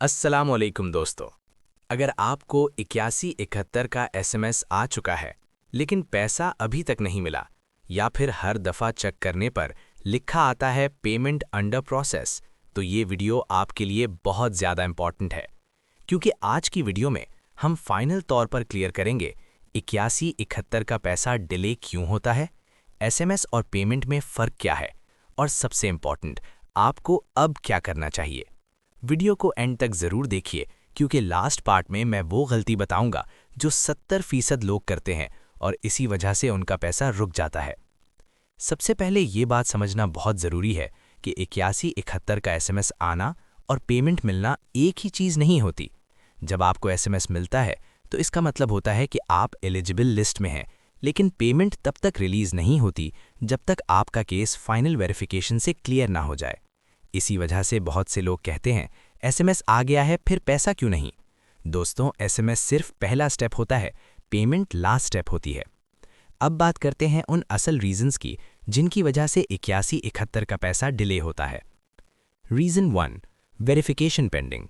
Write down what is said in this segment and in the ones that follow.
अस्सलामुअलैकुम दोस्तों। अगर आपको 8171 का एसएमएस आ चुका है लेकिन पैसा अभी तक नहीं मिला या फिर हर दफ़ा चेक करने पर लिखा आता है पेमेंट अंडर प्रोसेस, तो ये वीडियो आपके लिए बहुत ज़्यादा इम्पॉर्टेंट है, क्योंकि आज की वीडियो में हम फाइनल तौर पर क्लियर करेंगे 8171 का पैसा डिले क्यों होता है, एसएमएस और पेमेंट में फ़र्क क्या है और सबसे इम्पॉर्टेंट आपको अब क्या करना चाहिए। वीडियो को एंड तक जरूर देखिए, क्योंकि लास्ट पार्ट में मैं वो गलती बताऊंगा जो 70% लोग करते हैं और इसी वजह से उनका पैसा रुक जाता है। सबसे पहले ये बात समझना बहुत ज़रूरी है कि 8171 का एसएमएस आना और पेमेंट मिलना एक ही चीज़ नहीं होती। जब आपको एसएमएस मिलता है तो इसका मतलब होता है कि आप एलिजिबल लिस्ट में हैं, लेकिन पेमेंट तब तक रिलीज़ नहीं होती जब तक आपका केस फाइनल वेरिफिकेशन से क्लियर ना हो जाए। इसी वजह से बहुत से लोग कहते हैं एसएमएस आ गया है फिर पैसा क्यों नहीं। दोस्तों, एसएमएस सिर्फ पहला स्टेप होता है, पेमेंट लास्ट स्टेप होती है। अब बात करते हैं उन असल रीजंस की जिनकी वजह से 8171 का पैसा डिले होता है। Reason 1, verification pending.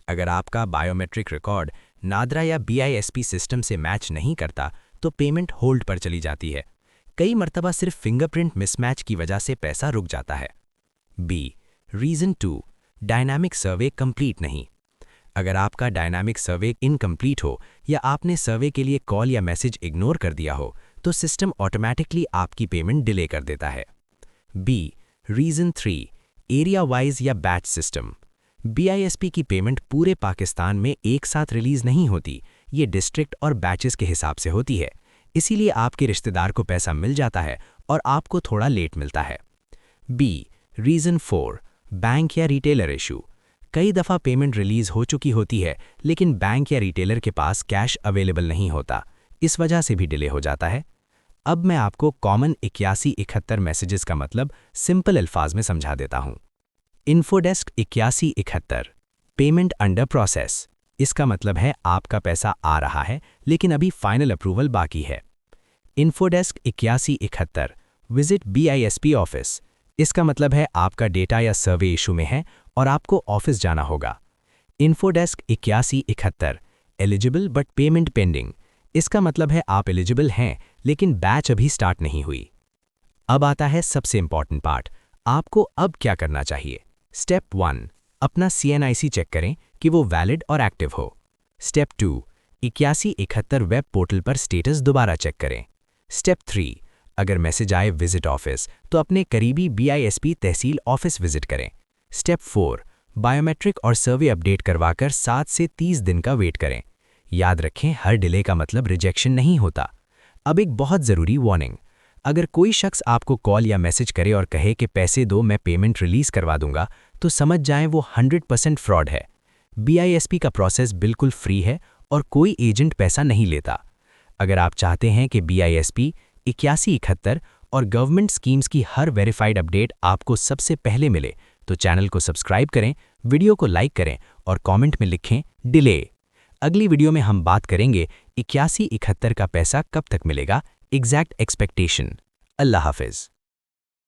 अगर आपका बायोमेट्रिक रिकॉर्ड नादरा या बीआईएसपी सिस्टम से मैच नहीं करता तो पेमेंट होल्ड पर चली जाती है। कई मर्तबा सिर्फ फिंगरप्रिंट मिसमैच की वजह से पैसा रुक जाता है। B, reason 2, dynamic survey complete नहीं। अगर आपका डायनामिक सर्वे इनकम्प्लीट हो या आपने सर्वे के लिए कॉल या मैसेज इग्नोर कर दिया हो तो सिस्टम ऑटोमैटिकली आपकी पेमेंट डिले कर देता है। बी, रीज़न 3, एरिया वाइज या बैच सिस्टम। बीआईएसपी की पेमेंट पूरे पाकिस्तान में एक साथ रिलीज़ नहीं होती, ये डिस्ट्रिक्ट और बैचेस के हिसाब से होती है। इसीलिए आपके रिश्तेदार को पैसा मिल जाता है और आपको थोड़ा लेट मिलता है। बी, रीज़न 4, बैंक या रिटेलर इशू। कई दफ़ा पेमेंट रिलीज़ हो चुकी होती है लेकिन बैंक या रिटेलर के पास कैश अवेलेबल नहीं होता, इस वजह से भी डिले हो जाता है। अब मैं आपको कॉमन 8171 मैसेजेस का मतलब सिंपल अल्फाज में समझा देता हूँ। Infodesk 8171, payment under process. इसका मतलब है आपका पैसा आ रहा है लेकिन अभी फाइनल अप्रूवल बाकी है। Infodesk 8171, visit BISP office. इसका मतलब है आपका डेटा या सर्वे इशू में है और आपको ऑफिस जाना होगा। Infodesk 8171, eligible but payment pending. इसका मतलब है आप एलिजिबल हैं लेकिन बैच अभी स्टार्ट नहीं हुई। अब आता है सबसे इंपॉर्टेंट पार्ट, आपको अब क्या करना चाहिए। स्टेप 1, अपना CNIC चेक करें कि वो वैलिड और एक्टिव हो। स्टेप 2, 8171 वेब पोर्टल पर स्टेटस दोबारा चेक करें। स्टेप 3, अगर मैसेज आए विजिट ऑफिस तो अपने करीबी बीआईएसपी तहसील ऑफिस विजिट करें। स्टेप 4, बायोमेट्रिक और सर्वे अपडेट करवाकर 7 से 30 दिन का वेट करें। याद रखें, हर डिले का मतलब रिजेक्शन नहीं होता। अब एक बहुत ज़रूरी वार्निंग, अगर कोई शख्स आपको कॉल या मैसेज करे और कहे कि पैसे दो मैं पेमेंट रिलीज़ करवा दूंगा, तो समझ जाएं वो 100% फ्रॉड है। बीआईएसपी का प्रोसेस बिल्कुल फ्री है और कोई एजेंट पैसा नहीं लेता। अगर आप चाहते हैं कि बीआईएसपी 8171 और गवर्नमेंट स्कीम्स की हर वेरीफाइड अपडेट आपको सबसे पहले मिले तो चैनल को सब्सक्राइब करें, वीडियो को लाइक करें और कमेंट में लिखें डिले। अगली वीडियो में हम बात करेंगे 8171 का पैसा कब तक मिलेगा, एग्जैक्ट एक्सपेक्टेशन। अल्लाह हाफिज़।